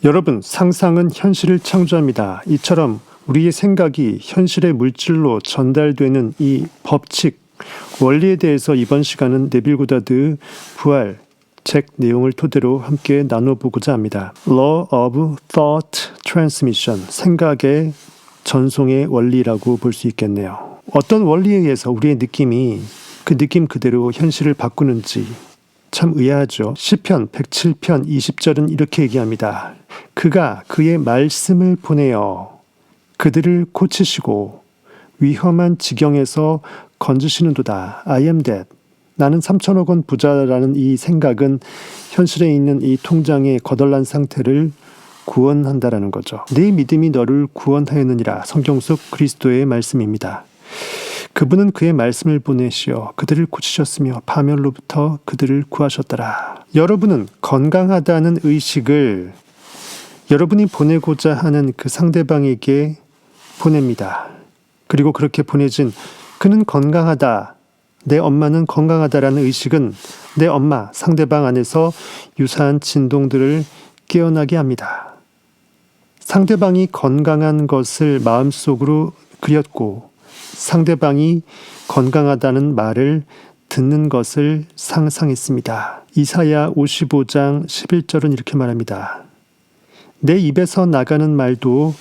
여러분, 상상은 현실을 창조합니다. 이처럼 우리의 생각이 현실의 물질로 전달되는 이 법칙, 원리에 대해서 이번 시간은 네빌 고다드 부활 책 내용을 토대로 함께 나눠보고자 합니다. Law of Thought Transmission, 생각의 전송의 원리라고 볼 수 있겠네요. 어떤 원리에 의해서 우리의 느낌이 그 느낌 그대로 현실을 바꾸는지 참 의아하죠. 시편 107편 20절은 이렇게 얘기합니다. 그가 그의 말씀을 보내어 그들을 고치시고 위험한 지경에서 건지시는도다. I am that. 나는 3천억 원 부자라는 이 생각은 현실에 있는 이 통장의 거덜난 상태를 구원한다라는 거죠. 내 믿음이 너를 구원하였느니라. 성경 속 그리스도의 말씀입니다. 그분은 그의 말씀을 보내시어 그들을 고치셨으며 파멸로부터 그들을 구하셨더라. 여러분은 건강하다는 의식을 여러분이 보내고자 하는 그 상대방에게 보냅니다. 그리고 그렇게 보내진 그는 건강하다, 내 엄마는 건강하다라는 의식은 내 엄마, 상대방 안에서 유사한 진동들을 깨어나게 합니다. 상대방이 건강한 것을 마음속으로 그렸고 상대방이 건강하다는 말을 듣는 것을 상상했습니다. 이사야 55장 11절은 이렇게 말합니다. 내 입에서 나가는 말도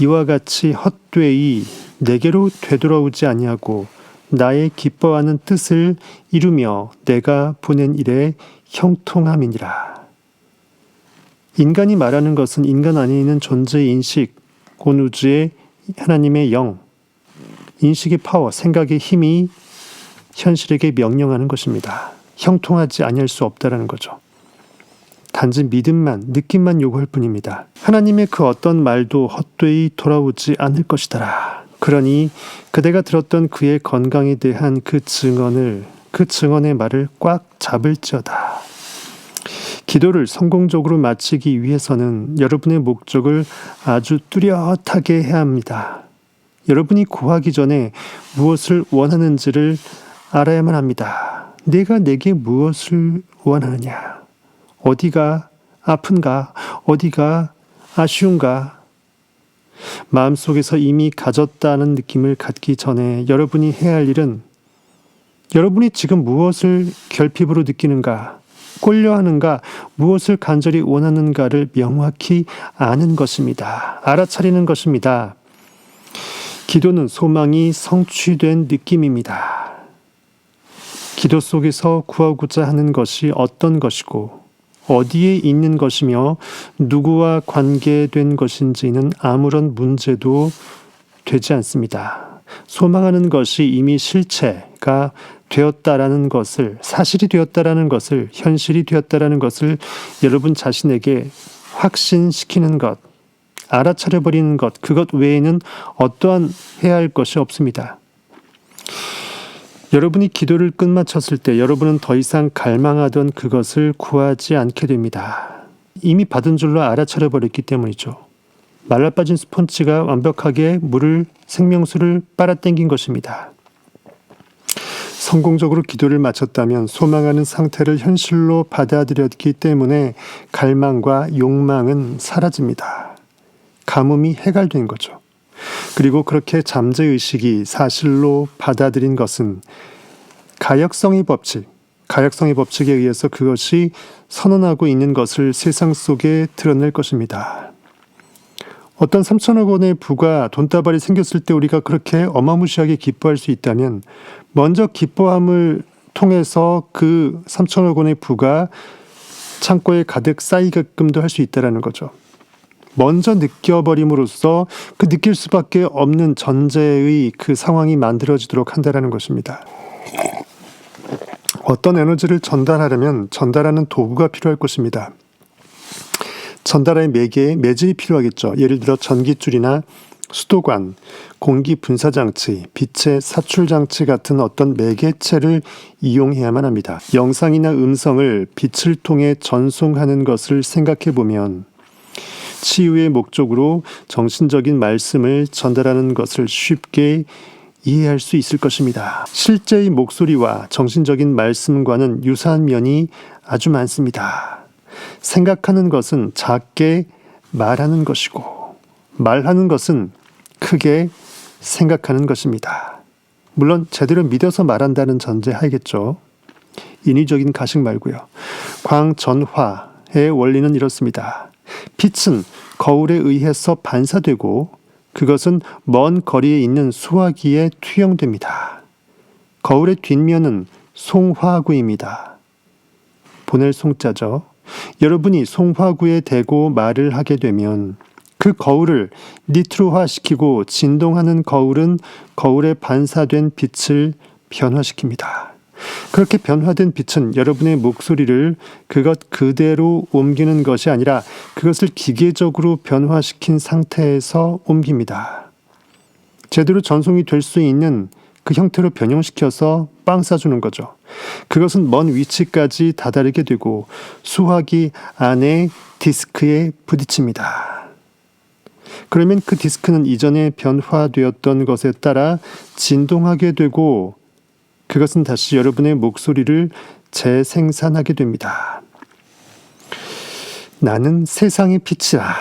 이와 같이 헛되이 내게로 되돌아오지 아니하고 나의 기뻐하는 뜻을 이루며 내가 보낸 일에 형통함이니라. 인간이 말하는 것은 인간 안에 있는 존재의 인식, 온 우주의 하나님의 영, 인식의 파워, 생각의 힘이 현실에게 명령하는 것입니다. 형통하지 아니할 수 없다라는 거죠. 단지 믿음만, 느낌만 요구할 뿐입니다. 하나님의 그 어떤 말도 헛되이 돌아오지 않을 것이더라. 그러니 그대가 들었던 그의 건강에 대한 그 증언의 말을 꽉 잡을지어다. 기도를 성공적으로 마치기 위해서는 여러분의 목적을 아주 뚜렷하게 해야 합니다. 여러분이 구하기 전에 무엇을 원하는지를 알아야만 합니다. 내가 내게 무엇을 원하느냐? 어디가 아픈가? 어디가 아쉬운가? 마음속에서 이미 가졌다는 느낌을 갖기 전에 여러분이 해야 할 일은 여러분이 지금 무엇을 결핍으로 느끼는가? 꼴려하는가? 무엇을 간절히 원하는가를 명확히 아는 것입니다. 알아차리는 것입니다. 기도는 소망이 성취된 느낌입니다. 기도 속에서 구하고자 하는 것이 어떤 것이고 어디에 있는 것이며 누구와 관계된 것인지는 아무런 문제도 되지 않습니다. 소망하는 것이 이미 실체가 되었다라는 것을, 사실이 되었다라는 것을, 현실이 되었다라는 것을 여러분 자신에게 확신시키는 것, 알아차려버리는 것, 그것 외에는 어떠한 해야 할 것이 없습니다. 여러분이 기도를 끝마쳤을 때 여러분은 더 이상 갈망하던 그것을 구하지 않게 됩니다. 이미 받은 줄로 알아차려버렸기 때문이죠. 말라빠진 스폰지가 완벽하게 생명수를 빨아당긴 것입니다. 성공적으로 기도를 마쳤다면 소망하는 상태를 현실로 받아들였기 때문에 갈망과 욕망은 사라집니다. 가뭄이 해결된 거죠. 그리고 그렇게 잠재의식이 사실로 받아들인 것은 가역성의 법칙에 의해서 그것이 선언하고 있는 것을 세상 속에 드러낼 것입니다. 어떤 3천억 원의 부가 돈다발이 생겼을 때 우리가 그렇게 어마무시하게 기뻐할 수 있다면 먼저 기뻐함을 통해서 그 3천억 원의 부가 창고에 가득 쌓이게끔도 할 수 있다는 거죠. 먼저 느껴버림으로써 그 느낄 수밖에 없는 전제의 그 상황이 만들어지도록 한다는 것입니다. 어떤 에너지를 전달하려면 전달하는 도구가 필요할 것입니다. 전달할 매질이 필요하겠죠. 예를 들어 전기줄이나 수도관, 공기 분사장치, 빛의 사출장치 같은 어떤 매개체를 이용해야만 합니다. 영상이나 음성을 빛을 통해 전송하는 것을 생각해 보면 치유의 목적으로 정신적인 말씀을 전달하는 것을 쉽게 이해할 수 있을 것입니다. 실제의 목소리와 정신적인 말씀과는 유사한 면이 아주 많습니다. 생각하는 것은 작게 말하는 것이고, 말하는 것은 크게 생각하는 것입니다. 물론 제대로 믿어서 말한다는 전제하에겠죠. 인위적인 가식 말고요. 광전화의 원리는 이렇습니다. 빛은 거울에 의해서 반사되고 그것은 먼 거리에 있는 수화기에 투영됩니다. 거울의 뒷면은 송화구입니다. 보낼 송자죠. 여러분이 송화구에 대고 말을 하게 되면 그 거울을 니트로화시키고 진동하는 거울은 거울에 반사된 빛을 변화시킵니다. 그렇게 변화된 빛은 여러분의 목소리를 그것 그대로 옮기는 것이 아니라 그것을 기계적으로 변화시킨 상태에서 옮깁니다. 제대로 전송이 될 수 있는 그 형태로 변형시켜서 빵 싸주는 거죠. 그것은 먼 위치까지 다다르게 되고 수화기 안에 디스크에 부딪힙니다. 그러면 그 디스크는 이전에 변화되었던 것에 따라 진동하게 되고 그것은 다시 여러분의 목소리를 재생산하게 됩니다. 나는 세상의 빛이라.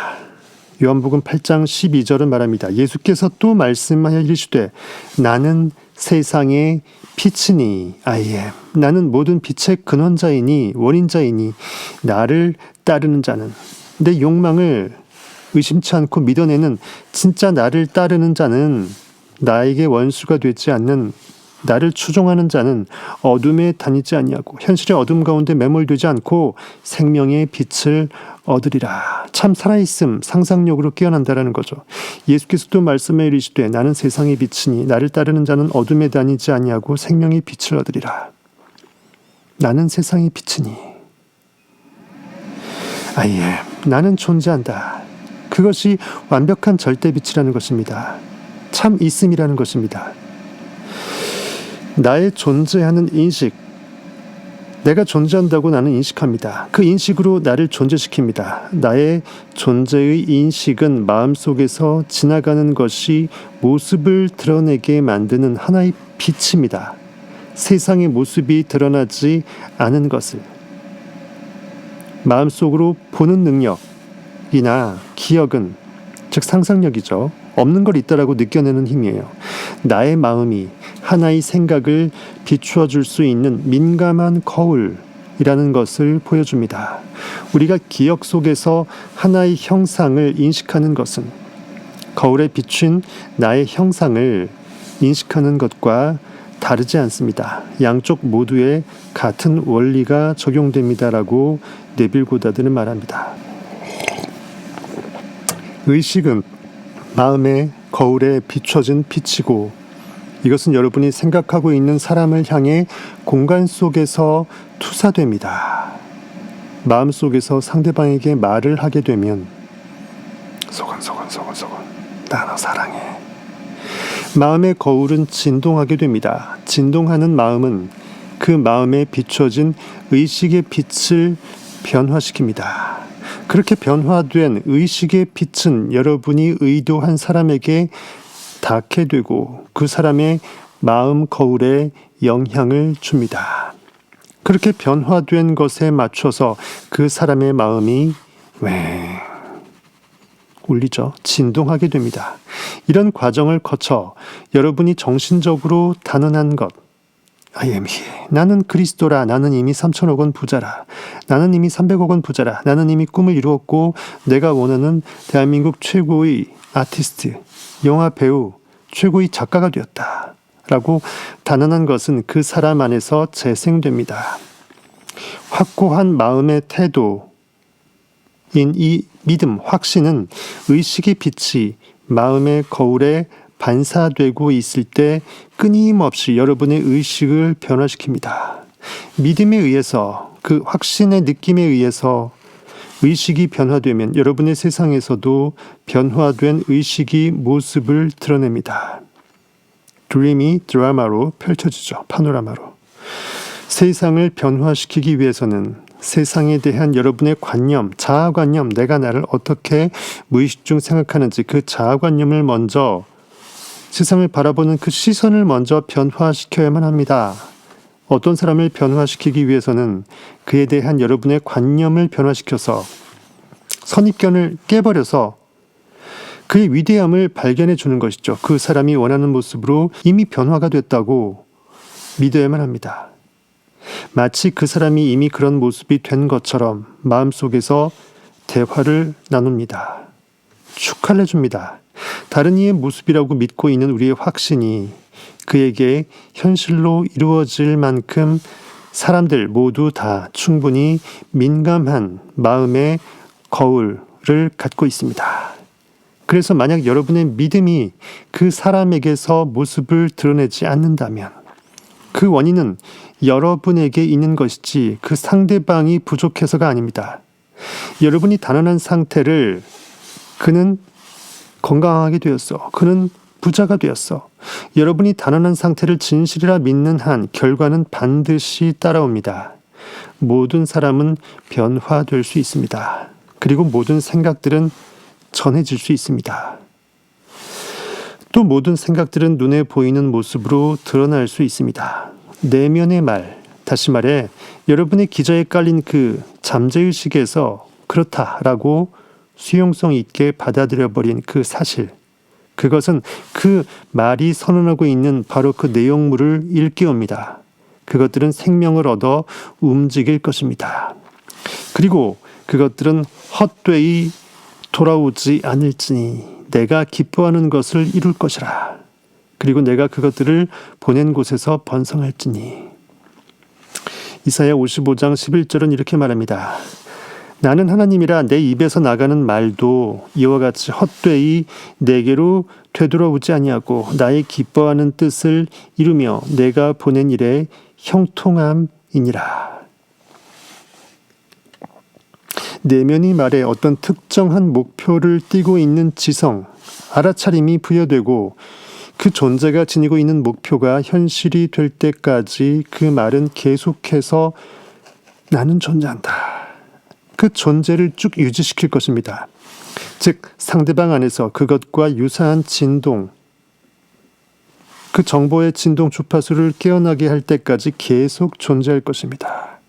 요한복음 8장 12절은 말합니다. 예수께서 또 말씀하여 이르시되 나는 세상의 빛이니 I am. 나는 모든 빛의 근원자이니 원인자이니 나를 따르는 자는 내 욕망을 의심치 않고 믿어내는 진짜 나를 따르는 자는 나에게 원수가 되지 않는 나를 추종하는 자는 어둠에 다니지 아니하고 현실의 어둠 가운데 매몰되지 않고 생명의 빛을 얻으리라. 참 살아있음, 상상력으로 깨어난다라는 거죠. 예수께서도 말씀해 이르시되 나는 세상의 빛이니 나를 따르는 자는 어둠에 다니지 아니하고 생명의 빛을 얻으리라. 나는 세상의 빛이니 아예 나는 존재한다. 그것이 완벽한 절대빛이라는 것입니다. 참 있음이라는 것입니다. 나의 존재하는 인식, 내가 존재한다고 나는 인식합니다. 그 인식으로 나를 존재시킵니다. 나의 존재의 인식은 마음속에서 지나가는 것이 모습을 드러내게 만드는 하나의 빛입니다. 세상의 모습이 드러나지 않은 것을 마음속으로 보는 능력이나 기억은 즉 상상력이죠. 없는 걸 있다라고 느껴내는 힘이에요. 나의 마음이 하나의 생각을 비추어 줄 수 있는 민감한 거울이라는 것을 보여줍니다. 우리가 기억 속에서 하나의 형상을 인식하는 것은 거울에 비춘 나의 형상을 인식하는 것과 다르지 않습니다. 양쪽 모두에 같은 원리가 적용됩니다라고 네빌 고다드는 말합니다. 의식은 마음의 거울에 비춰진 빛이고 이것은 여러분이 생각하고 있는 사람을 향해 공간 속에서 투사됩니다. 마음속에서 상대방에게 말을 하게 되면 소곤소곤 나 너 사랑해. 마음의 거울은 진동하게 됩니다. 진동하는 마음은 그 마음에 비춰진 의식의 빛을 변화시킵니다. 그렇게 변화된 의식의 빛은 여러분이 의도한 사람에게 닿게 되고 그 사람의 마음 거울에 영향을 줍니다. 그렇게 변화된 것에 맞춰서 그 사람의 마음이 울리죠. 진동하게 됩니다. 이런 과정을 거쳐 여러분이 정신적으로 단언한 것, I am he. 나는 그리스도라. 나는 이미 3천억 원 부자라. 나는 이미 300억 원 부자라. 나는 이미 꿈을 이루었고 내가 원하는 대한민국 최고의 아티스트, 영화 배우, 최고의 작가가 되었다. 라고 단언한 것은 그 사람 안에서 재생됩니다. 확고한 마음의 태도인 이 믿음, 확신은 의식의 빛이 마음의 거울에 반사되고 있을 때 끊임없이 여러분의 의식을 변화시킵니다. 믿음에 의해서 그 확신의 느낌에 의해서 의식이 변화되면 여러분의 세상에서도 변화된 의식이 모습을 드러냅니다. 드림이 드라마로 펼쳐지죠. 파노라마로. 세상을 변화시키기 위해서는 세상에 대한 여러분의 관념, 자아관념, 내가 나를 어떻게 무의식 중 생각하는지 그 자아관념을 먼저 세상을 바라보는 그 시선을 먼저 변화시켜야만 합니다. 어떤 사람을 변화시키기 위해서는 그에 대한 여러분의 관념을 변화시켜서 선입견을 깨버려서 그의 위대함을 발견해 주는 것이죠. 그 사람이 원하는 모습으로 이미 변화가 됐다고 믿어야만 합니다. 마치 그 사람이 이미 그런 모습이 된 것처럼 마음속에서 대화를 나눕니다. 축하를 해줍니다. 다른 이의 모습이라고 믿고 있는 우리의 확신이 그에게 현실로 이루어질 만큼 사람들 모두 다 충분히 민감한 마음의 거울을 갖고 있습니다. 그래서 만약 여러분의 믿음이 그 사람에게서 모습을 드러내지 않는다면 그 원인은 여러분에게 있는 것이지 그 상대방이 부족해서가 아닙니다. 여러분이 단언한 상태를 그는 건강하게 되었어. 그는 부자가 되었어. 여러분이 단언한 상태를 진실이라 믿는 한 결과는 반드시 따라옵니다. 모든 사람은 변화될 수 있습니다. 그리고 모든 생각들은 전해질 수 있습니다. 또 모든 생각들은 눈에 보이는 모습으로 드러날 수 있습니다. 내면의 말, 다시 말해 여러분의 기저에 깔린 그 잠재의식에서 그렇다라고 수용성 있게 받아들여버린 그 사실, 그것은 그 말이 선언하고 있는 바로 그 내용물을 일깨웁니다. 그것들은 생명을 얻어 움직일 것입니다. 그리고 그것들은 헛되이 돌아오지 않을지니 내가 기뻐하는 것을 이룰 것이라. 그리고 내가 그것들을 보낸 곳에서 번성할지니. 이사야 55장 11절은 이렇게 말합니다. 나는 하나님이라 내 입에서 나가는 말도 이와 같이 헛되이 내게로 되돌아오지 아니하고 나의 기뻐하는 뜻을 이루며 내가 보낸 일에 형통함이니라. 내면이 말해 어떤 특정한 목표를 띠고 있는 지성, 알아차림이 부여되고 그 존재가 지니고 있는 목표가 현실이 될 때까지 그 말은 계속해서 나는 존재한다. 그 존재를 쭉 유지시킬 것입니다. 즉 상대방 안에서 그것과 유사한 진동, 그 정보의 진동 주파수를 깨어나게 할 때까지 계속 존재할 것입니다.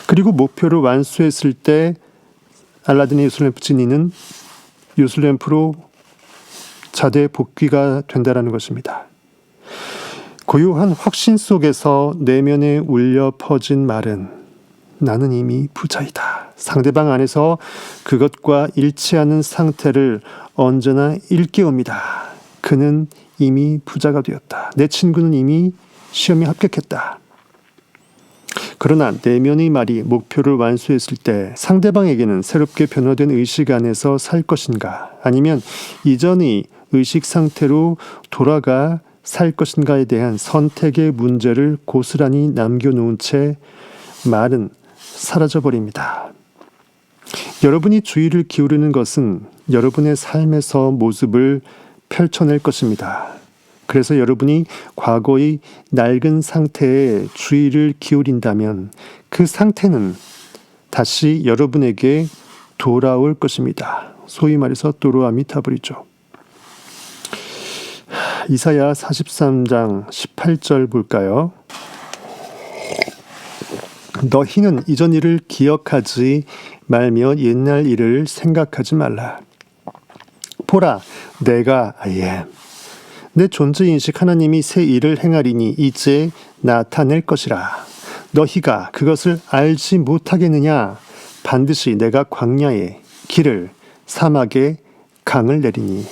그리고 목표를 완수했을 때 알라딘의 요술램프 지니는 요술램프로 자대 복귀가 된다라는 것입니다. 고요한 확신 속에서 내면에 울려 퍼진 말은 나는 이미 부자이다. 상대방 안에서 그것과 일치하는 상태를 언제나 일깨웁니다. 그는 이미 부자가 되었다. 내 친구는 이미 시험에 합격했다. 그러나 내면의 말이 목표를 완수했을 때 상대방에게는 새롭게 변화된 의식 안에서 살 것인가, 아니면 이전의 의식 상태로 돌아가 살 것인가에 대한 선택의 문제를 고스란히 남겨놓은 채 말은 사라져버립니다. 여러분이 주의를 기울이는 것은 여러분의 삶에서 모습을 펼쳐낼 것입니다. 그래서 여러분이 과거의 낡은 상태에 주의를 기울인다면 그 상태는 다시 여러분에게 돌아올 것입니다. 소위 말해서 또르아미타불이죠. 이사야 43장 18절 볼까요? 너희는 이전 일을 기억하지 말며 옛날 일을 생각하지 말라. 보라, 내가 I am. 내 존재인식 하나님이 새 일을 행하리니 이제 나타낼 것이라. 너희가 그것을 알지 못하겠느냐? 반드시 내가 광야에 길을, 사막에 강을 내리니.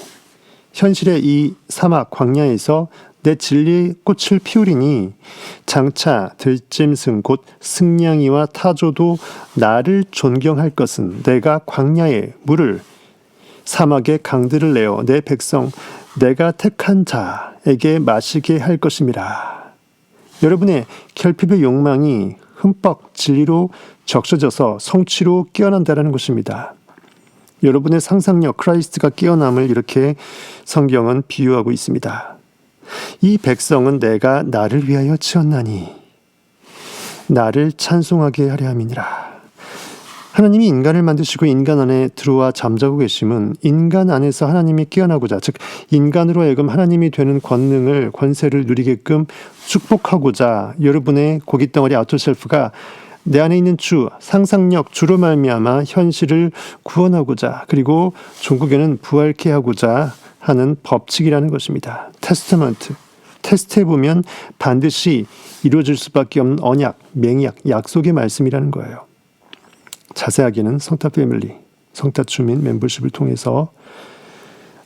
현실의 이 사막 광야에서 내 진리의 꽃을 피우리니 장차 들짐승 곧 승냥이와 타조도 나를 존경할 것은 내가 광야에 물을, 사막에 강들을 내어 내 백성 내가 택한 자에게 마시게 할 것임이라. 여러분의 결핍의 욕망이 흠뻑 진리로 적셔져서 성취로 깨어난다는 것입니다. 여러분의 상상력 크라이스트가 깨어남을 이렇게 성경은 비유하고 있습니다. 이 백성은 내가 나를 위하여 지었나니 나를 찬송하게 하려 함이니라. 하나님이 인간을 만드시고 인간 안에 들어와 잠자고 계심은 인간 안에서 하나님이 깨어나고자, 즉 인간으로 하여금 하나님이 되는 권세를 누리게끔 축복하고자 여러분의 고깃덩어리 아우터셀프가 내 안에 있는 주, 상상력, 주로 말미암아 현실을 구원하고자 그리고 종국에는 부활케 하고자 하는 법칙이라는 것입니다. 테스트먼트. 테스트해보면 반드시 이루어질 수밖에 없는 언약, 맹약, 약속의 말씀이라는 거예요. 자세하게는 성타 패밀리, 성타 주민 멤버십을 통해서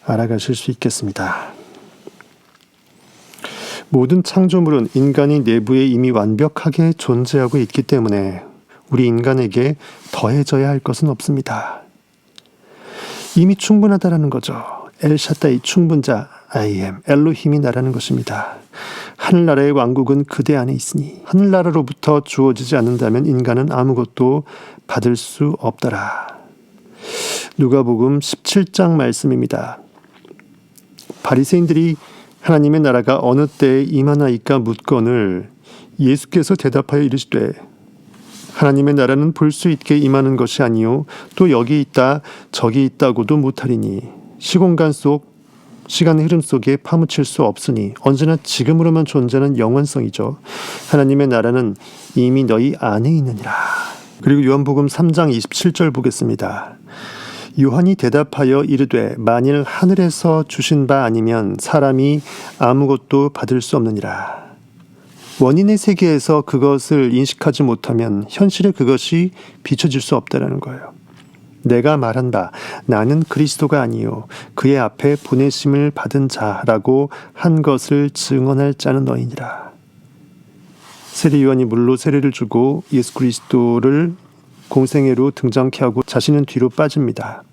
알아가실 수 있겠습니다. 모든 창조물은 인간이 내부에 이미 완벽하게 존재하고 있기 때문에 우리 인간에게 더해져야 할 것은 없습니다. 이미 충분하다라는 거죠. 엘샤다이 충분자 I am 엘로힘이 나라는 것입니다. 하늘나라의 왕국은 그대 안에 있으니 하늘나라로부터 주어지지 않는다면 인간은 아무것도 받을 수 없더라. 누가복음 17장 말씀입니다. 바리새인들이 하나님의 나라가 어느 때에 임하나이까 묻거늘 예수께서 대답하여 이르시되 하나님의 나라는 볼 수 있게 임하는 것이 아니요 또 여기 있다 저기 있다고도 못하리니 시공간 속 시간의 흐름 속에 파묻힐 수 없으니 언제나 지금으로만 존재하는 영원성이죠. 하나님의 나라는 이미 너희 안에 있느니라. 그리고 요한복음 3장 27절 보겠습니다. 요한이 대답하여 이르되 만일 하늘에서 주신 바 아니면 사람이 아무것도 받을 수 없느니라. 원인의 세계에서 그것을 인식하지 못하면 현실에 그것이 비춰질 수 없다는 거예요. 내가 말한 바 나는 그리스도가 아니요 그의 앞에 보내심을 받은 자라고 한 것을 증언할 자는 너희니라. 세례 요한이 물로 세례를 주고 예수 그리스도를 공생애로 등장케 하고 자신은 뒤로 빠집니다.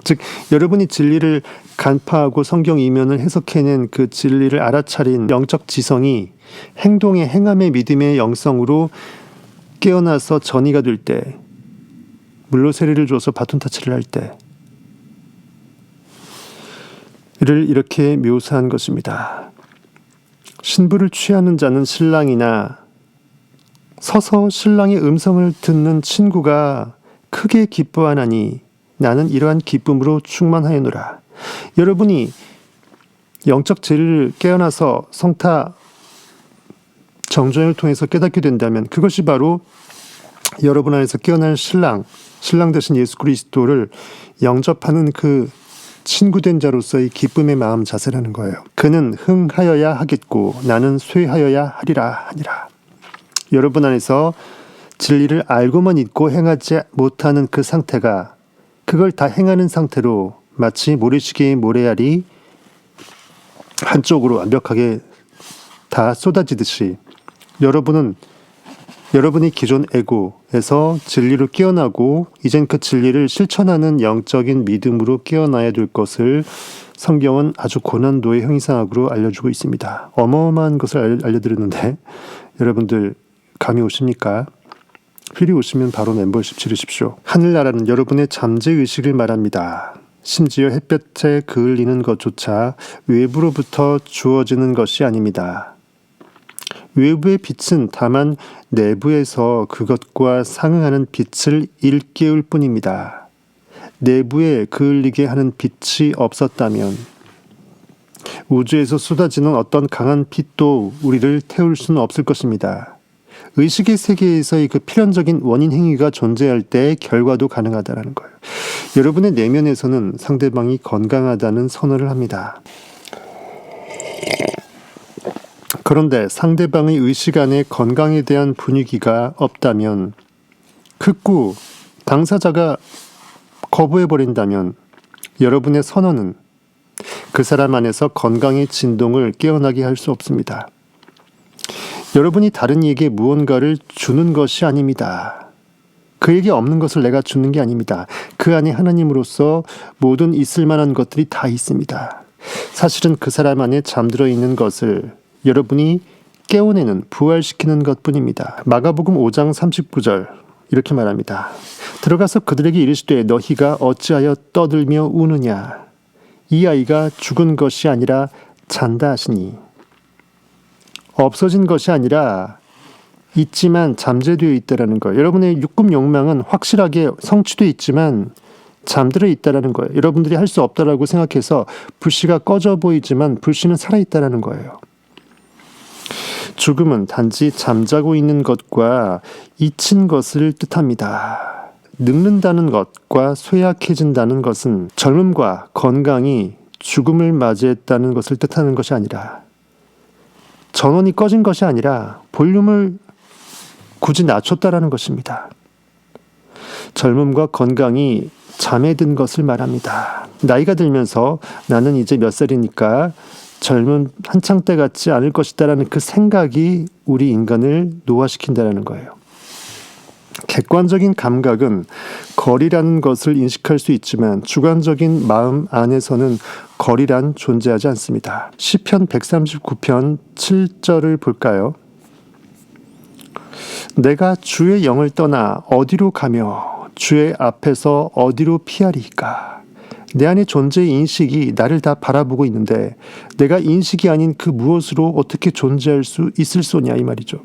즉 여러분이 진리를 간파하고 성경 이면을 해석해낸 그 진리를 알아차린 영적 지성이 행동의 행함의 믿음의 영성으로 깨어나서 전이가 될 때 물로 세례를 줘서 바톤 타치를 할 때 이를 이렇게 묘사한 것입니다. 신부를 취하는 자는 신랑이나 서서 신랑의 음성을 듣는 친구가 크게 기뻐하나니 나는 이러한 기쁨으로 충만하였노라. 여러분이 영적 진리를 깨어나서 성타 정조연을 통해서 깨닫게 된다면 그것이 바로 여러분 안에서 깨어난 신랑 대신 예수 그리스도를 영접하는 그 친구된 자로서의 기쁨의 마음 자세라는 거예요. 그는 흥하여야 하겠고 나는 쇠하여야 하리라 하니라. 여러분 안에서 진리를 알고만 있고 행하지 못하는 그 상태가 그걸 다 행하는 상태로 마치 모래시계의 모래알이 한쪽으로 완벽하게 다 쏟아지듯이 여러분이 기존 에고에서 진리로 깨어나고 이젠 그 진리를 실천하는 영적인 믿음으로 깨어나야 될 것을 성경은 아주 고난도의 형이상학으로 알려주고 있습니다. 어마어마한 것을 알려드렸는데 여러분들 감이 오십니까? 필이 오시면 바로 멤버십 치르십시오. 하늘나라는 여러분의 잠재의식을 말합니다. 심지어 햇볕에 그을리는 것조차 외부로부터 주어지는 것이 아닙니다. 외부의 빛은 다만 내부에서 그것과 상응하는 빛을 일깨울 뿐입니다. 내부에 그을리게 하는 빛이 없었다면 우주에서 쏟아지는 어떤 강한 빛도 우리를 태울 수는 없을 것입니다. 의식의 세계에서의 그 필연적인 원인 행위가 존재할 때 결과도 가능하다는 거예요. 여러분의 내면에서는 상대방이 건강하다는 선언을 합니다. 그런데 상대방의 의식 안에 건강에 대한 분위기가 없다면 극구 당사자가 거부해버린다면 여러분의 선언은 그 사람 안에서 건강의 진동을 깨어나게 할 수 없습니다. 여러분이 다른 이에게 무언가를 주는 것이 아닙니다. 그에게 없는 것을 내가 주는 게 아닙니다. 그 안에 하나님으로서 모든 있을 만한 것들이 다 있습니다. 사실은 그 사람 안에 잠들어 있는 것을 여러분이 깨워내는 부활시키는 것뿐입니다. 마가복음 5장 39절 이렇게 말합니다. 들어가서 그들에게 이르시되 너희가 어찌하여 떠들며 우느냐 이 아이가 죽은 것이 아니라 잔다 하시니 없어진 것이 아니라 있지만 잠재되어 있다라는 거예요. 여러분의 육급 욕망은 확실하게 성취되어 있지만 잠들어 있다라는 거예요. 여러분들이 할 수 없다라고 생각해서 불씨가 꺼져 보이지만 불씨는 살아있다라는 거예요. 죽음은 단지 잠자고 있는 것과 잊힌 것을 뜻합니다. 늙는다는 것과 쇠약해진다는 것은 젊음과 건강이 죽음을 맞이했다는 것을 뜻하는 것이 아니라, 전원이 꺼진 것이 아니라 볼륨을 굳이 낮췄다라는 것입니다. 젊음과 건강이 잠에 든 것을 말합니다. 나이가 들면서 나는 이제 몇 살이니까 젊은 한창 때 같지 않을 것이다라는 그 생각이 우리 인간을 노화시킨다는 거예요. 객관적인 감각은 거리라는 것을 인식할 수 있지만 주관적인 마음 안에서는 거리란 존재하지 않습니다. 시편 139편 7절을 볼까요? 내가 주의 영을 떠나 어디로 가며 주의 앞에서 어디로 피하리까? 내 안의 존재의 인식이 나를 다 바라보고 있는데 내가 인식이 아닌 그 무엇으로 어떻게 존재할 수 있을 소냐 이 말이죠.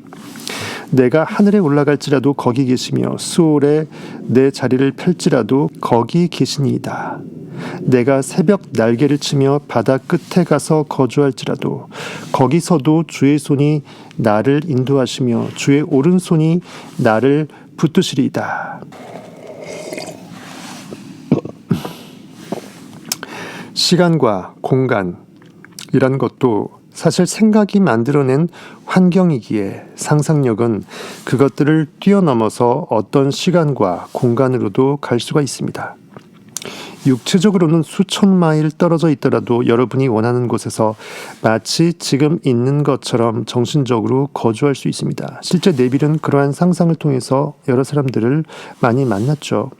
내가 하늘에 올라갈지라도 거기 계시며 수월에 내 자리를 펼지라도 거기 계시니이다. 내가 새벽 날개를 치며 바다 끝에 가서 거주할지라도 거기서도 주의 손이 나를 인도하시며 주의 오른손이 나를 붙드시리이다. 시간과 공간이란 것도 사실 생각이 만들어낸 환경이기에 상상력은 그것들을 뛰어넘어서 어떤 시간과 공간으로도 갈 수가 있습니다. 육체적으로는 수천 마일 떨어져 있더라도 여러분이 원하는 곳에서 마치 지금 있는 것처럼 정신적으로 거주할 수 있습니다. 실제 네빌은 그러한 상상을 통해서 여러 사람들을 많이 만났죠.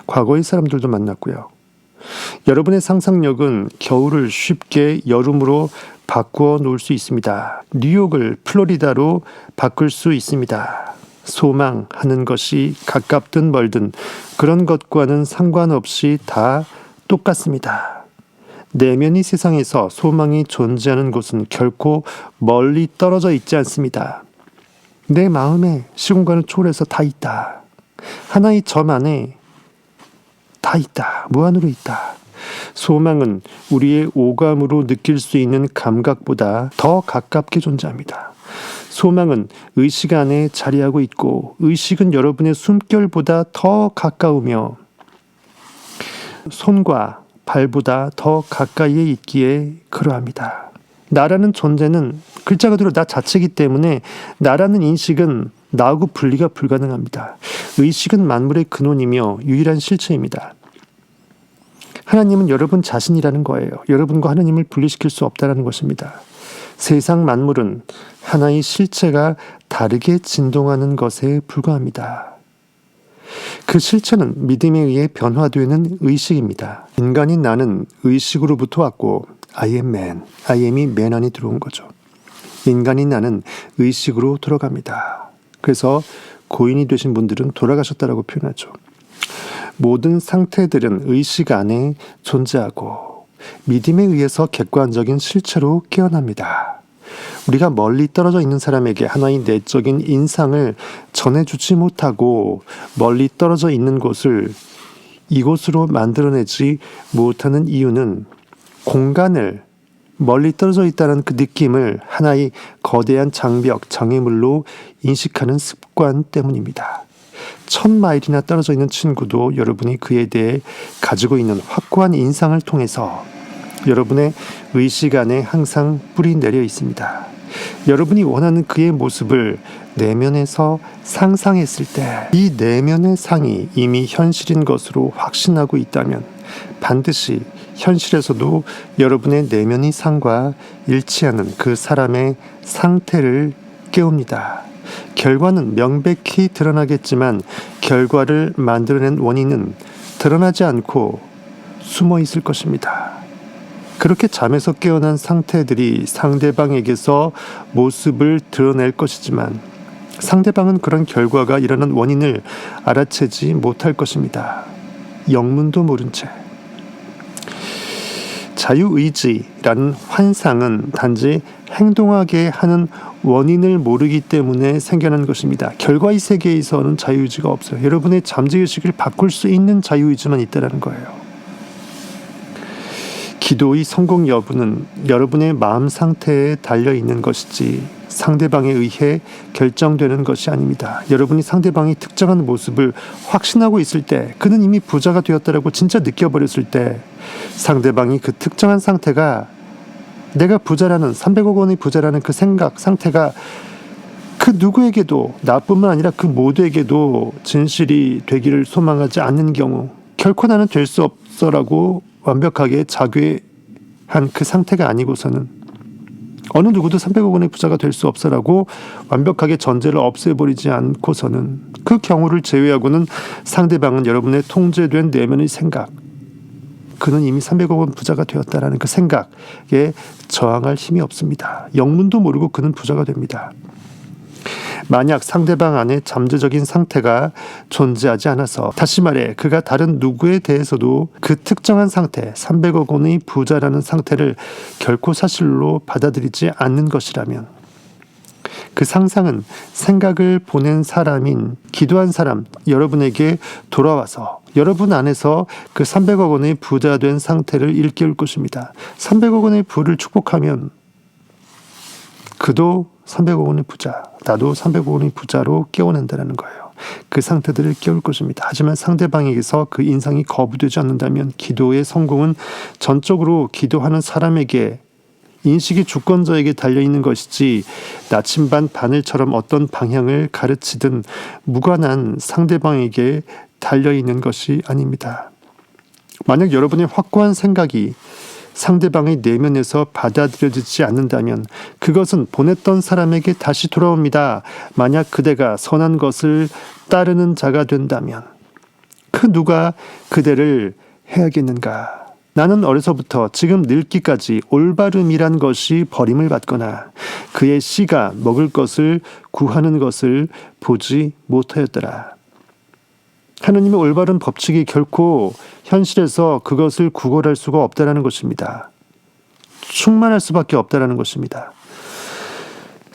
과거의 사람들도 만났고요. 여러분의 상상력은 겨울을 쉽게 여름으로 바꾸어 놓을 수 있습니다. 뉴욕을 플로리다로 바꿀 수 있습니다. 소망하는 것이 가깝든 멀든 그런 것과는 상관없이 다 똑같습니다. 내면이 세상에서 소망이 존재하는 곳은 결코 멀리 떨어져 있지 않습니다. 내 마음에 시공간을 초월해서 다 있다. 하나의 점 안에 다 있다. 무한으로 있다. 소망은 우리의 오감으로 느낄 수 있는 감각보다 더 가깝게 존재합니다. 소망은 의식 안에 자리하고 있고 의식은 여러분의 숨결보다 더 가까우며 손과 발보다 더 가까이에 있기에 그러합니다. 나라는 존재는 글자 그대로 나 자체이기 때문에 나라는 인식은 나하고 분리가 불가능합니다. 의식은 만물의 근원이며 유일한 실체입니다. 하나님은 여러분 자신이라는 거예요. 여러분과 하나님을 분리시킬 수 없다는 것입니다. 세상 만물은 하나의 실체가 다르게 진동하는 것에 불과합니다. 그 실체는 믿음에 의해 변화되는 의식입니다. 인간인 나는 의식으로부터 왔고 I am man, I am이 man 안에 들어온 거죠. 인간인 나는 의식으로 돌아갑니다. 그래서 고인이 되신 분들은 돌아가셨다라고 표현하죠. 모든 상태들은 의식 안에 존재하고 믿음에 의해서 객관적인 실체로 깨어납니다. 우리가 멀리 떨어져 있는 사람에게 하나의 내적인 인상을 전해주지 못하고 멀리 떨어져 있는 곳을 이곳으로 만들어내지 못하는 이유는 공간을 멀리 떨어져 있다는 그 느낌을 하나의 거대한 장벽, 장애물로 인식하는 습관 때문입니다. 1000마일이나 떨어져 있는 친구도 여러분이 그에 대해 가지고 있는 확고한 인상을 통해서 여러분의 의식 안에 항상 뿌리 내려 있습니다. 여러분이 원하는 그의 모습을 내면에서 상상했을 때 이 내면의 상이 이미 현실인 것으로 확신하고 있다면 반드시 현실에서도 여러분의 내면의 상과 일치하는 그 사람의 상태를 깨웁니다. 결과는 명백히 드러나겠지만 결과를 만들어낸 원인은 드러나지 않고 숨어 있을 것입니다. 그렇게 잠에서 깨어난 상태들이 상대방에게서 모습을 드러낼 것이지만 상대방은 그런 결과가 일어난 원인을 알아채지 못할 것입니다. 영문도 모른 채. 자유의지라는 환상은 단지 행동하게 하는 원인을 모르기 때문에 생겨난 것입니다. 결과의 세계에서는 자유의지가 없어요. 여러분의 잠재의식을 바꿀 수 있는 자유의지만 있다는 거예요. 기도의 성공 여부는 여러분의 마음 상태에 달려있는 것이지 상대방에 의해 결정되는 것이 아닙니다. 여러분이 상대방이 특정한 모습을 확신하고 있을 때, 그는 이미 부자가 되었다라고 진짜 느껴버렸을 때, 상대방이 그 특정한 상태가 내가 부자라는 300억 원의 부자라는 그 생각, 상태가 그 누구에게도, 나뿐만 아니라 그 모두에게도 진실이 되기를 소망하지 않는 경우, 결코 나는 될 수 없어라고 완벽하게 자괴한 그 상태가 아니고서는, 어느 누구도 300억 원의 부자가 될 수 없어라고 완벽하게 전제를 없애버리지 않고서는, 그 경우를 제외하고는 상대방은 여러분의 통제된 내면의 생각, 그는 이미 300억 원 부자가 되었다라는 그 생각에 저항할 힘이 없습니다. 영문도 모르고 그는 부자가 됩니다. 만약 상대방 안에 잠재적인 상태가 존재하지 않아서, 다시 말해 그가 다른 누구에 대해서도 그 특정한 상태, 300억 원의 부자라는 상태를 결코 사실로 받아들이지 않는 것이라면, 그 상상은 생각을 보낸 사람인 기도한 사람 여러분에게 돌아와서 여러분 안에서 그 300억 원의 부자 된 상태를 일깨울 것입니다. 300억 원의 부를 축복하면 그도 300억 원의 부자, 나도 300억 원의 부자로 깨어난다는 거예요. 그 상태들을 깨울 것입니다. 하지만 상대방에게서 그 인상이 거부되지 않는다면 기도의 성공은 전적으로 기도하는 사람에게, 인식이 주권자에게 달려있는 것이지 나침반 바늘처럼 어떤 방향을 가르치든 무관한 상대방에게 달려있는 것이 아닙니다. 만약 여러분의 확고한 생각이 상대방의 내면에서 받아들여지지 않는다면 그것은 보냈던 사람에게 다시 돌아옵니다. 만약 그대가 선한 것을 따르는 자가 된다면 그 누가 그대를 해야겠는가? 나는 어려서부터 지금 늙기까지 올바름이란 것이 버림을 받거나 그의 씨가 먹을 것을 구하는 것을 보지 못하였더라. 하느님의 올바른 법칙이 결코 현실에서 그것을 구걸할 수가 없다라는 것입니다. 충만할 수밖에 없다라는 것입니다.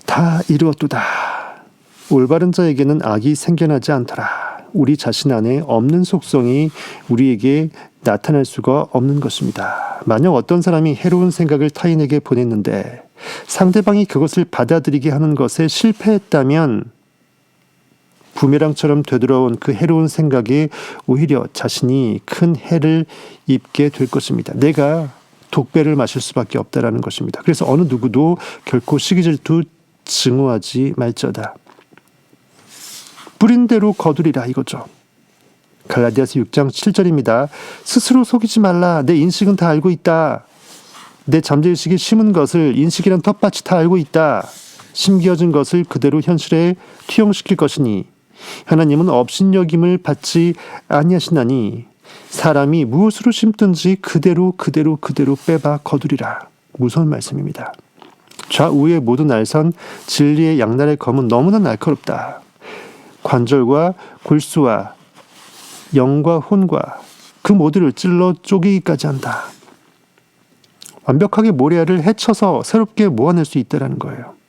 다 이루었도다. 올바른 자에게는 악이 생겨나지 않더라. 우리 자신 안에 없는 속성이 우리에게 나타날 수가 없는 것입니다. 만약 어떤 사람이 해로운 생각을 타인에게 보냈는데 상대방이 그것을 받아들이게 하는 것에 실패했다면 부메랑처럼 되돌아온 그 해로운 생각에 오히려 자신이 큰 해를 입게 될 것입니다. 내가 독배를 마실 수밖에 없다라는 것입니다. 그래서 어느 누구도 결코 시기질투 증오하지 말지어다. 뿌린 대로 거두리라 이거죠. 갈라디아서 6장 7절입니다. 스스로 속이지 말라. 내 인식은 다 알고 있다. 내 잠재의식이 심은 것을 인식이란 텃밭이 다 알고 있다. 심겨진 것을 그대로 현실에 투영시킬 것이니 하나님은 업신여김을 받지 아니하시나니 사람이 무엇으로 심든지 그대로 빼봐 거두리라. 무서운 말씀입니다. 좌우의 모든 날선 진리의 양날의 검은 너무나 날카롭다. 관절과 골수와 영과 혼과 그 모두를 찔러 쪼개기까지 한다. 완벽하게 모래알을 헤쳐서 새롭게 모아낼 수 있다는 거예요.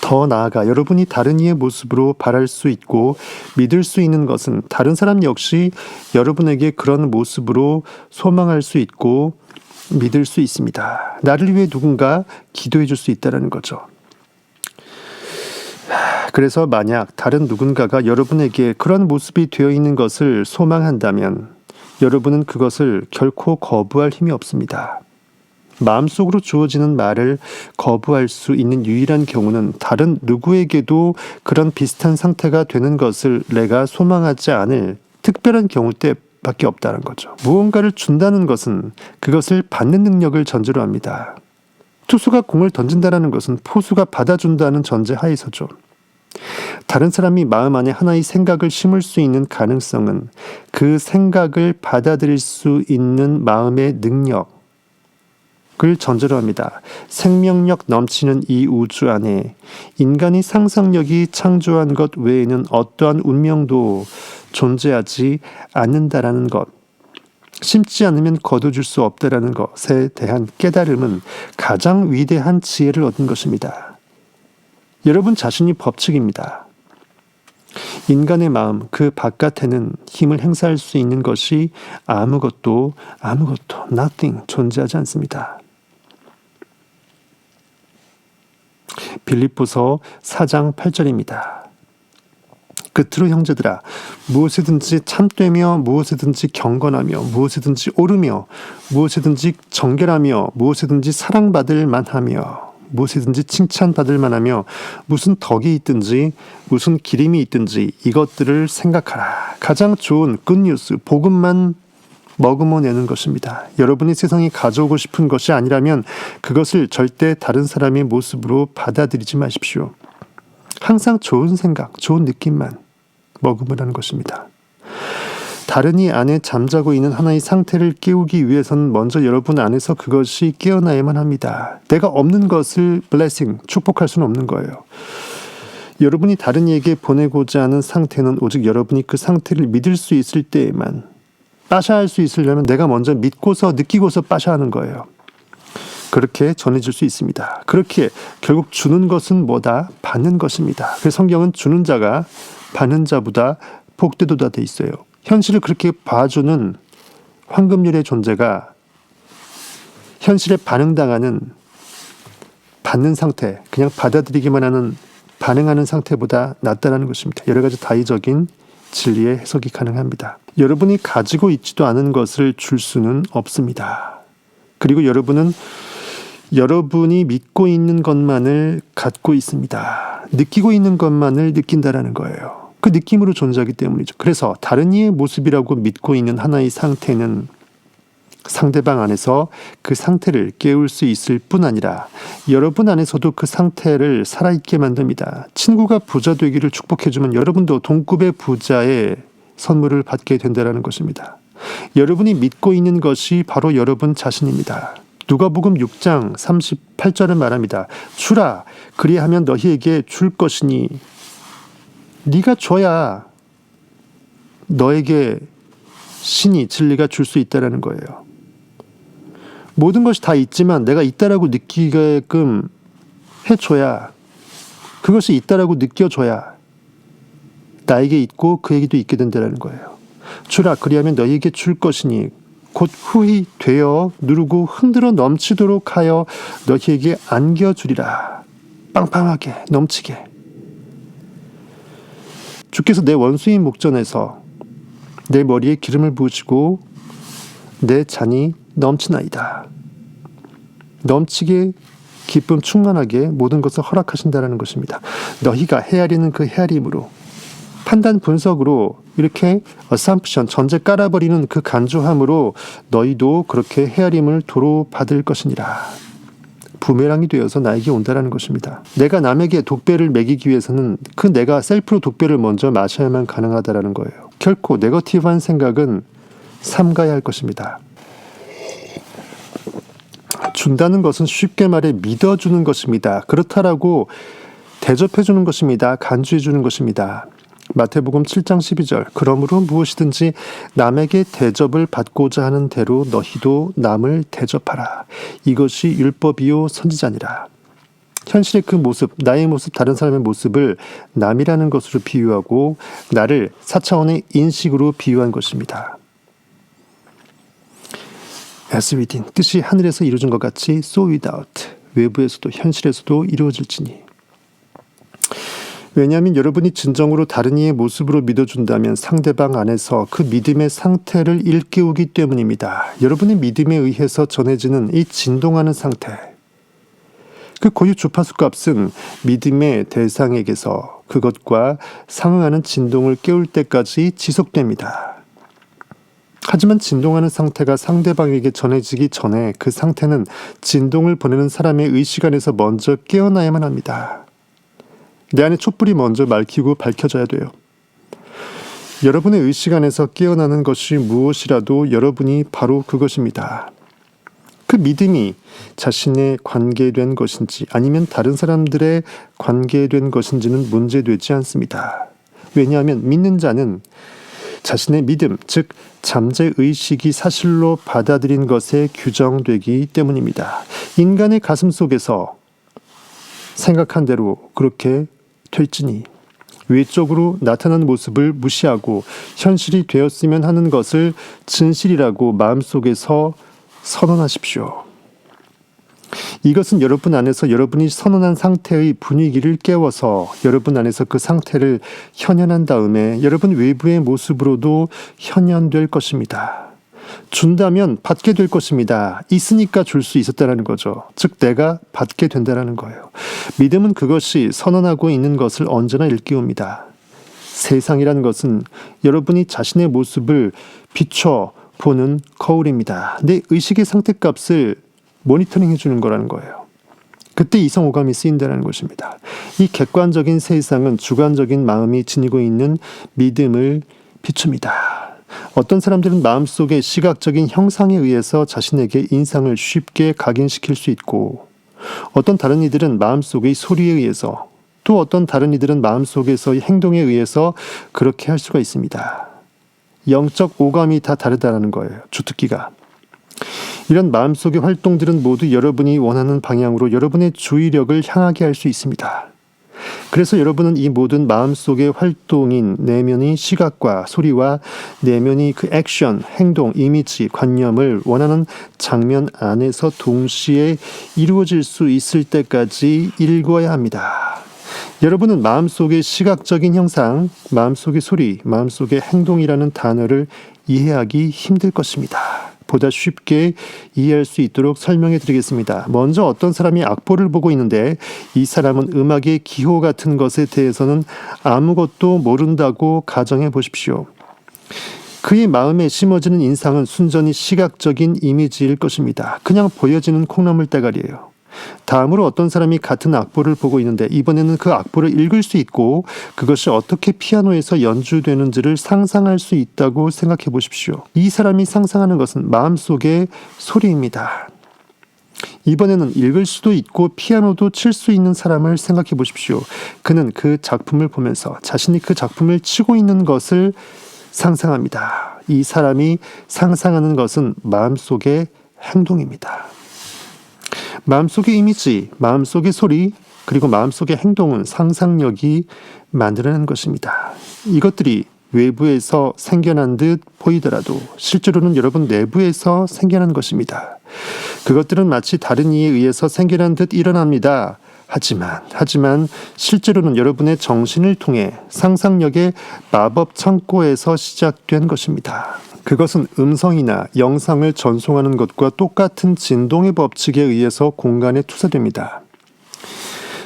더 나아가 여러분이 다른 이의 모습으로 바랄 수 있고 믿을 수 있는 것은 다른 사람 역시 여러분에게 그런 모습으로 소망할 수 있고 믿을 수 있습니다. 나를 위해 누군가 기도해 줄 수 있다는 거죠. 그래서 만약 다른 누군가가 여러분에게 그런 모습이 되어 있는 것을 소망한다면 여러분은 그것을 결코 거부할 힘이 없습니다. 마음속으로 주어지는 말을 거부할 수 있는 유일한 경우는 다른 누구에게도 그런 비슷한 상태가 되는 것을 내가 소망하지 않을 특별한 경우 때밖에 없다는 거죠. 무언가를 준다는 것은 그것을 받는 능력을 전제로 합니다. 투수가 공을 던진다는 것은 포수가 받아준다는 전제 하에서죠. 다른 사람이 마음 안에 하나의 생각을 심을 수 있는 가능성은 그 생각을 받아들일 수 있는 마음의 능력을 전제로 합니다. 생명력 넘치는 이 우주 안에 인간이 상상력이 창조한 것 외에는 어떠한 운명도 존재하지 않는다라는 것, 심지 않으면 거둬줄 수 없다라는 것에 대한 깨달음은 가장 위대한 지혜를 얻은 것입니다. 여러분 자신이 법칙입니다. 인간의 마음 그 바깥에는 힘을 행사할 수 있는 것이 아무것도 nothing 존재하지 않습니다. 빌립보서 4장 8절입니다. 끝으로 형제들아 무엇이든지 참되며 무엇이든지 경건하며 무엇이든지 옳으며 무엇이든지 정결하며 무엇이든지 사랑받을 만하며 무엇이든지 칭찬받을 만하며 무슨 덕이 있든지 무슨 기림이 있든지 이것들을 생각하라. 가장 좋은 굿뉴스 복음만 머금어내는 것입니다. 여러분이 세상에 가져오고 싶은 것이 아니라면 그것을 절대 다른 사람의 모습으로 받아들이지 마십시오. 항상 좋은 생각, 좋은 느낌만 머금으라는 것입니다. 다른 이 안에 잠자고 있는 하나의 상태를 깨우기 위해서는 먼저 여러분 안에서 그것이 깨어나야만 합니다. 내가 없는 것을 blessing, 축복할 수는 없는 거예요. 여러분이 다른 이에게 보내고자 하는 상태는 오직 여러분이 그 상태를 믿을 수 있을 때에만 빠샤할 수 있으려면 내가 먼저 믿고서 느끼고서 빠샤하는 거예요. 그렇게 전해질 수 있습니다. 그렇게 결국 주는 것은 뭐다? 받는 것입니다. 그래서 성경은 주는 자가 받는 자보다 복되도다 돼 있어요. 현실을 그렇게 봐주는 황금률의 존재가 현실에 반응당하는 받는 상태, 그냥 받아들이기만 하는 반응하는 상태보다 낫다라는 것입니다. 여러 가지 다의적인 진리의 해석이 가능합니다. 여러분이 가지고 있지도 않은 것을 줄 수는 없습니다. 그리고 여러분은 여러분이 믿고 있는 것만을 갖고 있습니다. 느끼고 있는 것만을 느낀다라는 거예요. 그 느낌으로 존재하기 때문이죠. 그래서 다른 이의 모습이라고 믿고 있는 하나의 상태는 상대방 안에서 그 상태를 깨울 수 있을 뿐 아니라 여러분 안에서도 그 상태를 살아있게 만듭니다. 친구가 부자 되기를 축복해주면 여러분도 동급의 부자의 선물을 받게 된다는 것입니다. 여러분이 믿고 있는 것이 바로 여러분 자신입니다. 누가복음 6장 38절은 말합니다. 주라 그리하면 너희에게 줄 것이니 네가 줘야 너에게 신이 진리가 줄 수 있다라는 거예요. 모든 것이 다 있지만 내가 있다라고 느끼게끔 해줘야 그것이 있다라고 느껴줘야 나에게 있고 그에게도 있게 된다라는 거예요. 주라 그리하면 너희에게 줄 것이니 곧 후히 되어 누르고 흔들어 넘치도록 하여 너희에게 안겨주리라. 빵빵하게 넘치게. 주께서 내 원수인 목전에서 내 머리에 기름을 부으시고 내 잔이 넘치나이다. 넘치게 기쁨 충만하게 모든 것을 허락하신다는 것입니다. 너희가 헤아리는 그 헤아림으로 판단 분석으로 이렇게 assumption 전제 깔아버리는 그 간주함으로 너희도 그렇게 헤아림을 도로 받을 것이니라. 부메랑이 되어서 나에게 온다라는 것입니다. 내가 남에게 독배를 먹이기 위해서는 그 내가 셀프로 독배를 먼저 마셔야만 가능하다라는 거예요. 결코 네거티브한 생각은 삼가야 할 것입니다. 준다는 것은 쉽게 말해 믿어주는 것입니다. 그렇다라고 대접해주는 것입니다. 간주해주는 것입니다. 마태복음 7장 12절 그러므로 무엇이든지 남에게 대접을 받고자 하는 대로 너희도 남을 대접하라. 이것이 율법이요 선지자니라. 현실의 그 모습, 나의 모습, 다른 사람의 모습을 남이라는 것으로 비유하고 나를 4차원의 인식으로 비유한 것입니다. As within, 뜻이 하늘에서 이루어진 것 같이 so without, 외부에서도 현실에서도 이루어질지니. 왜냐하면 여러분이 진정으로 다른 이의 모습으로 믿어준다면 상대방 안에서 그 믿음의 상태를 일깨우기 때문입니다. 여러분의 믿음에 의해서 전해지는 이 진동하는 상태, 그 고유 주파수 값은 믿음의 대상에게서 그것과 상응하는 진동을 깨울 때까지 지속됩니다. 하지만 진동하는 상태가 상대방에게 전해지기 전에 그 상태는 진동을 보내는 사람의 의식 안에서 먼저 깨어나야만 합니다. 내 안에 촛불이 먼저 밝히고 밝혀져야 돼요. 여러분의 의식 안에서 깨어나는 것이 무엇이라도 여러분이 바로 그것입니다. 그 믿음이 자신의 관계된 것인지 아니면 다른 사람들의 관계된 것인지는 문제되지 않습니다. 왜냐하면 믿는 자는 자신의 믿음, 즉 잠재의식이 사실로 받아들인 것에 규정되기 때문입니다. 인간의 가슴 속에서 생각한 대로 그렇게 될지니. 외적으로 나타나는 모습을 무시하고 현실이 되었으면 하는 것을 진실이라고 마음속에서 선언하십시오. 이것은 여러분 안에서 여러분이 선언한 상태의 분위기를 깨워서 여러분 안에서 그 상태를 현현한 다음에 여러분 외부의 모습으로도 현현될 것입니다. 준다면 받게 될 것입니다. 있으니까 줄 수 있었다는 거죠. 즉 내가 받게 된다는 거예요. 믿음은 그것이 선언하고 있는 것을 언제나 일깨웁니다. 세상이라는 것은 여러분이 자신의 모습을 비춰보는 거울입니다. 내 의식의 상태값을 모니터링 해주는 거라는 거예요. 그때 이성오감이 쓰인다는 것입니다. 이 객관적인 세상은 주관적인 마음이 지니고 있는 믿음을 비춥니다. 어떤 사람들은 마음속의 시각적인 형상에 의해서 자신에게 인상을 쉽게 각인시킬 수 있고 어떤 다른 이들은 마음속의 소리에 의해서 또 어떤 다른 이들은 마음속에서의 행동에 의해서 그렇게 할 수가 있습니다. 영적 오감이 다 다르다는 거예요. 주특기가. 이런 마음속의 활동들은 모두 여러분이 원하는 방향으로 여러분의 주의력을 향하게 할 수 있습니다. 그래서 여러분은 이 모든 마음속의 활동인 내면의 시각과 소리와 내면의 그 액션, 행동, 이미지, 관념을 원하는 장면 안에서 동시에 이루어질 수 있을 때까지 읽어야 합니다. 여러분은 마음속의 시각적인 형상, 마음속의 소리, 마음속의 행동이라는 단어를 이해하기 힘들 것입니다. 보다 쉽게 이해할 수 있도록 설명해 드리겠습니다. 먼저 어떤 사람이 악보를 보고 있는데 이 사람은 음악의 기호 같은 것에 대해서는 아무것도 모른다고 가정해 보십시오. 그의 마음에 심어지는 인상은 순전히 시각적인 이미지일 것입니다. 그냥 보여지는 콩나물 대가리예요. 다음으로 어떤 사람이 같은 악보를 보고 있는데 이번에는 그 악보를 읽을 수 있고 그것이 어떻게 피아노에서 연주되는지를 상상할 수 있다고 생각해 보십시오. 이 사람이 상상하는 것은 마음속의 소리입니다. 이번에는 읽을 수도 있고 피아노도 칠 수 있는 사람을 생각해 보십시오. 그는 그 작품을 보면서 자신이 그 작품을 치고 있는 것을 상상합니다. 이 사람이 상상하는 것은 마음속의 행동입니다. 마음속의 이미지, 마음속의 소리, 그리고 마음속의 행동은 상상력이 만들어낸 것입니다. 이것들이 외부에서 생겨난 듯 보이더라도 실제로는 여러분 내부에서 생겨난 것입니다. 그것들은 마치 다른 이에 의해서 생겨난 듯 일어납니다. 하지만 실제로는 여러분의 정신을 통해 상상력의 마법 창고에서 시작된 것입니다. 그것은 음성이나 영상을 전송하는 것과 똑같은 진동의 법칙에 의해서 공간에 투사됩니다.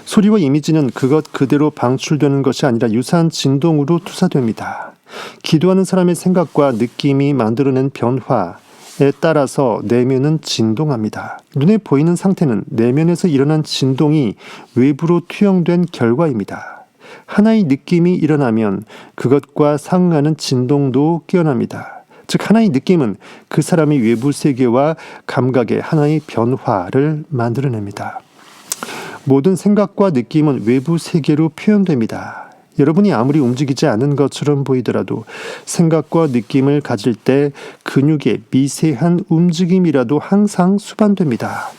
소리와 이미지는 그것 그대로 방출되는 것이 아니라 유사한 진동으로 투사됩니다. 기도하는 사람의 생각과 느낌이 만들어낸 변화에 따라서 내면은 진동합니다. 눈에 보이는 상태는 내면에서 일어난 진동이 외부로 투영된 결과입니다. 하나의 느낌이 일어나면 그것과 상응하는 진동도 깨어납니다. 즉 하나의 느낌은 그 사람의 외부 세계와 감각의 하나의 변화를 만들어냅니다. 모든 생각과 느낌은 외부 세계로 표현됩니다. 여러분이 아무리 움직이지 않은 것처럼 보이더라도 생각과 느낌을 가질 때 근육의 미세한 움직임이라도 항상 수반됩니다.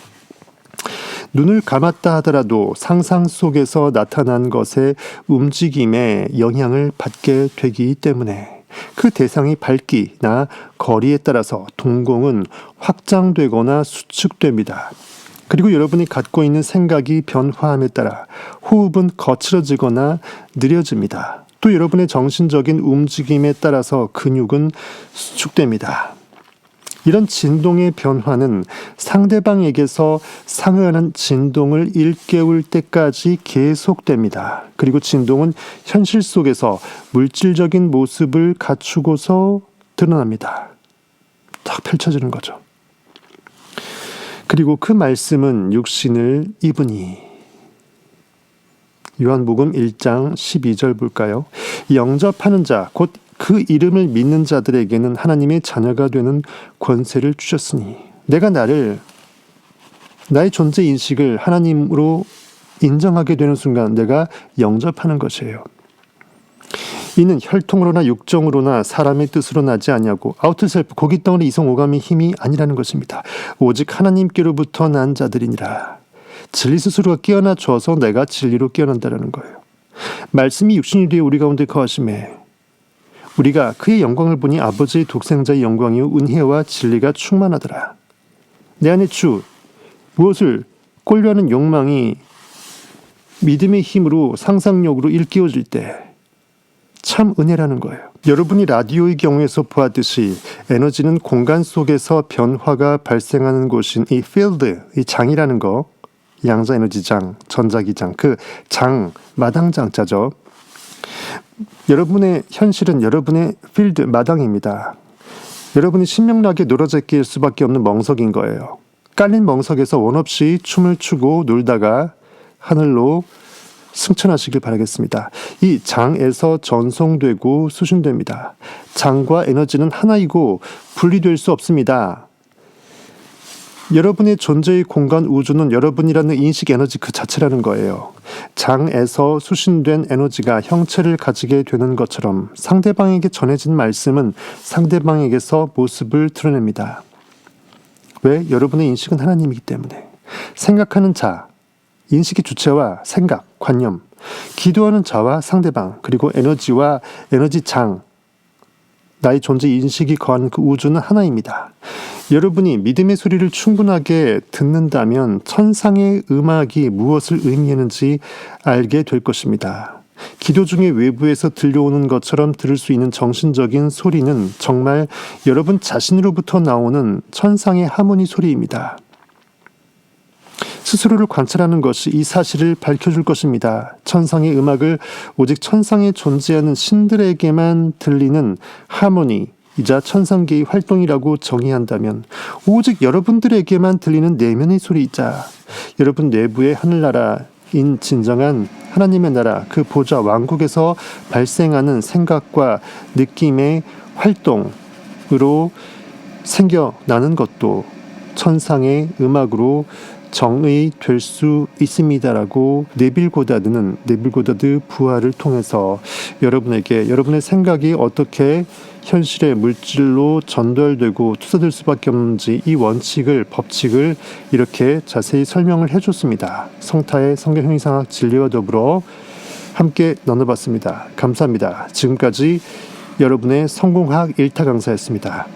눈을 감았다 하더라도 상상 속에서 나타난 것의 움직임에 영향을 받게 되기 때문에 그 대상의 밝기나 거리에 따라서 동공은 확장되거나 수축됩니다. 그리고 여러분이 갖고 있는 생각이 변화함에 따라 호흡은 거칠어지거나 느려집니다. 또 여러분의 정신적인 움직임에 따라서 근육은 수축됩니다. 이런 진동의 변화는 상대방에게서 상응하는 진동을 일깨울 때까지 계속됩니다. 그리고 진동은 현실 속에서 물질적인 모습을 갖추고서 드러납니다. 딱 펼쳐지는 거죠. 그리고 그 말씀은 육신을 입으니 요한복음 1장 12절 볼까요? 영접하는 자, 곧 그 이름을 믿는 자들에게는 하나님의 자녀가 되는 권세를 주셨으니 내가 나의 존재 인식을 하나님으로 인정하게 되는 순간 내가 영접하는 것이에요. 이는 혈통으로나 육정으로나 사람의 뜻으로 나지 아니하고 아우트셀프 고깃덩어리 이성오감의 힘이 아니라는 것입니다. 오직 하나님께로부터 난 자들이니라. 진리 스스로가 깨어나 줘서 내가 진리로 깨어난다는 거예요. 말씀이 육신이 되어 우리 가운데 거하심에 우리가 그의 영광을 보니 아버지의 독생자의 영광이요 은혜와 진리가 충만하더라. 내 안에 주 무엇을 꼴려하는 욕망이 믿음의 힘으로 상상력으로 일깨워질 때 참 은혜라는 거예요. 여러분이 라디오의 경우에서 보았듯이 에너지는 공간 속에서 변화가 발생하는 곳인 이 필드, 이 장이라는 거, 양자 에너지 장, 전자기 장, 그 장, 마당장자죠. 여러분의 현실은 여러분의 필드, 마당입니다. 여러분이 신명나게 놀아제낄 수밖에 없는 멍석인 거예요. 깔린 멍석에서 원없이 춤을 추고 놀다가 하늘로 승천하시길 바라겠습니다. 이 장에서 전송되고 수신됩니다. 장과 에너지는 하나이고 분리될 수 없습니다. 여러분의 존재의 공간 우주는 여러분이라는 인식 에너지 그 자체라는 거예요. 장에서 수신된 에너지가 형체를 가지게 되는 것처럼 상대방에게 전해진 말씀은 상대방에게서 모습을 드러냅니다. 왜? 여러분의 인식은 하나님이기 때문에. 생각하는 자, 인식의 주체와 생각, 관념, 기도하는 자와 상대방, 그리고 에너지와 에너지 장, 나의 존재 인식이 거하는 그 우주는 하나입니다. 여러분이 믿음의 소리를 충분하게 듣는다면 천상의 음악이 무엇을 의미하는지 알게 될 것입니다. 기도 중에 외부에서 들려오는 것처럼 들을 수 있는 정신적인 소리는 정말 여러분 자신으로부터 나오는 천상의 하모니 소리입니다. 스스로를 관찰하는 것이 이 사실을 밝혀줄 것입니다. 천상의 음악을 오직 천상에 존재하는 신들에게만 들리는 하모니이자 천상계의 활동이라고 정의한다면 오직 여러분들에게만 들리는 내면의 소리이자 여러분 내부의 하늘나라인 진정한 하나님의 나라 그 보좌 왕국에서 발생하는 생각과 느낌의 활동으로 생겨나는 것도 천상의 음악으로 정의될 수 있습니다라고 네빌 고다드 부활을 통해서 여러분에게 여러분의 생각이 어떻게 현실의 물질로 전달되고 투사될 수밖에 없는지 이 원칙을 법칙을 이렇게 자세히 설명을 해줬습니다. 성타의 성경 형이상학 진리와 더불어 함께 나눠봤습니다. 감사합니다. 지금까지 여러분의 성공학 1타 강사였습니다.